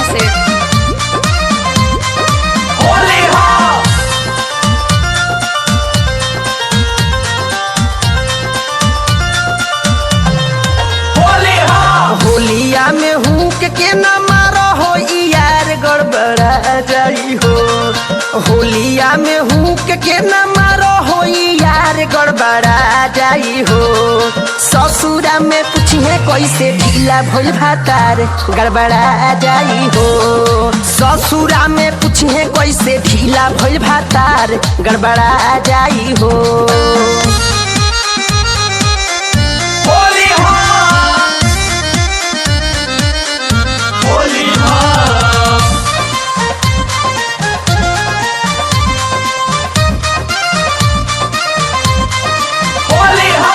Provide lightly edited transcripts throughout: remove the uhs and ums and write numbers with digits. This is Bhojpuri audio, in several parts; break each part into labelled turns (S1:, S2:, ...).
S1: कैसे।
S2: होली हो होली हो
S3: होलिया में हुक के न मारो हो यार गड़बड़ा जाई हो। होलिया में हुक के न मारो हो यार गड़बड़ा जाई हो। ससुरा में पूछिए कैसे ढीला भइल भातार गड़बड़ा जाई हो। ससुरा में पूछिए कैसे ढीला भइल भातार गड़बड़ा जाई हो।
S2: होली हो होली हो होली हो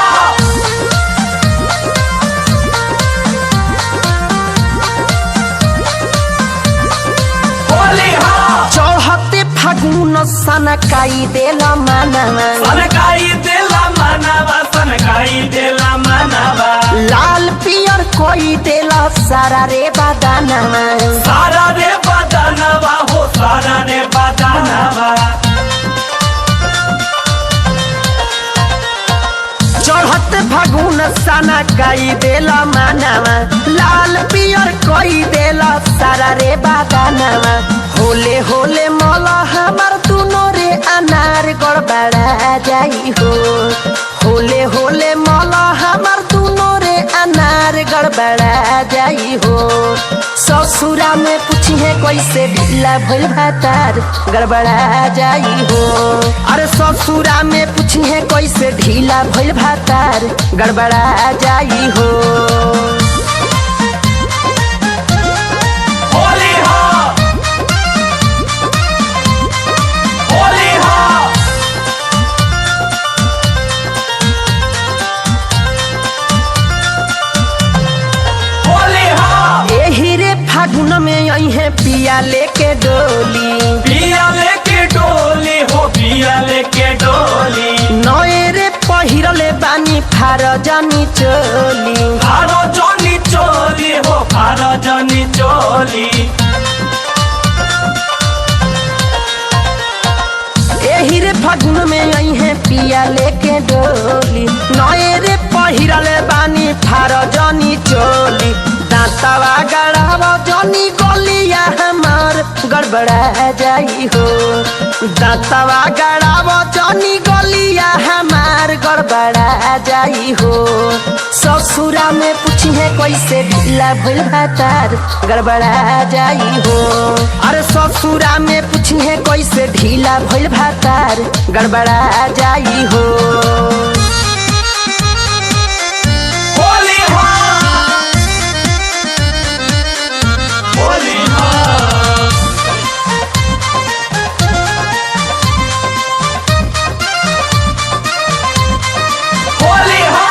S2: होली हो
S3: चढ़ते फागुन सनकाई देला मानवा।
S2: सनकाई देला मानवा सनकाई देला मानवा
S3: लाल पियर कोई देला सारा रे बदानवा।
S2: सारा रे बदानवा हो सारा रे बदानवा
S3: चढ़त फागुन सनकाई देला मानवा। लाल पियर कोई देला सारा रे बदानवा। होले होले मौला हमार दुनो रे अनार गड़बड़ा जाई हो। होले होले मौला हमार दुनो रे अनार गड़बड़ा जाई हो। ससुरा में पूछिए कैसे ढीला भइल भातार गड़बड़ा जाई हो। अरे ससुरा में पूछिए कैसे ढीला भइल भातार गड़बड़ा जाई हो।
S2: होली हो होली हो होली हो
S3: एही रे फागुन में अइहे पिया लेके डोली।
S2: पिया लेके डोली हो पिया लेके डोली
S3: नए रे पहिरले बानी फार जानी चोली।
S2: फारो जनी चोली हो फारो जनी चोली
S3: एही रे फागुन में अइहे पिया लेके डोली। नए रे पहिरले बानी फार जानी चोली। दांतवा गड़ावा जानी गलिया हमार गड़बड़ा जाई हो। दांतवा गड़ावा जानी गलिया हमार गड़बड़ा जाई हो। ससुरा में पूछिए कैसे ढीला भइल भातार गड़बड़ा जाई हो। अरे ससुरा में पूछिए कैसे ढीला भइल भातार गड़बड़ा जाई हो।
S2: होली हो होली हो होली हो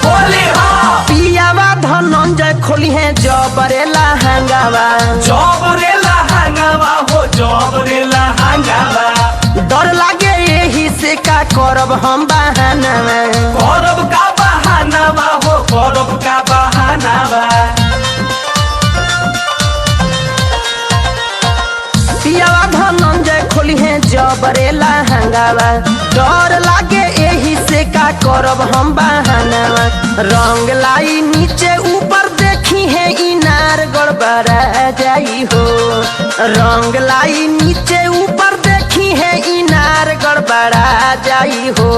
S2: होली हो
S3: पियावा धनंजय खोली है जबरेला हंगावा।
S2: जबरेला हंगावा हो जबरेला हंगावा
S3: डर लागे यही से का करब हम बहानावा।
S2: करब का बहानावा हो करब का बहानावा
S3: पियावा धनंजय खोली है जबरेला हंगावा। डर लागे यही से का करब हम बहानावा। रंग लाई नीचे ऊपर देखी है इनार गड़बड़ा जाई हो। रंग लाई नीचे ऊपर देखी है इनार गड़बड़ा जाई हो।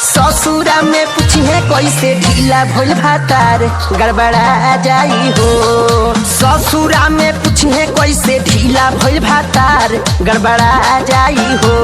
S3: ससुरा में पूछिए कैसे ढीला भइल भातार गड़बड़ा जाई हो। ससुरा में पूछिए कैसे ढीला भइल भातार गड़बड़ा जाई हो।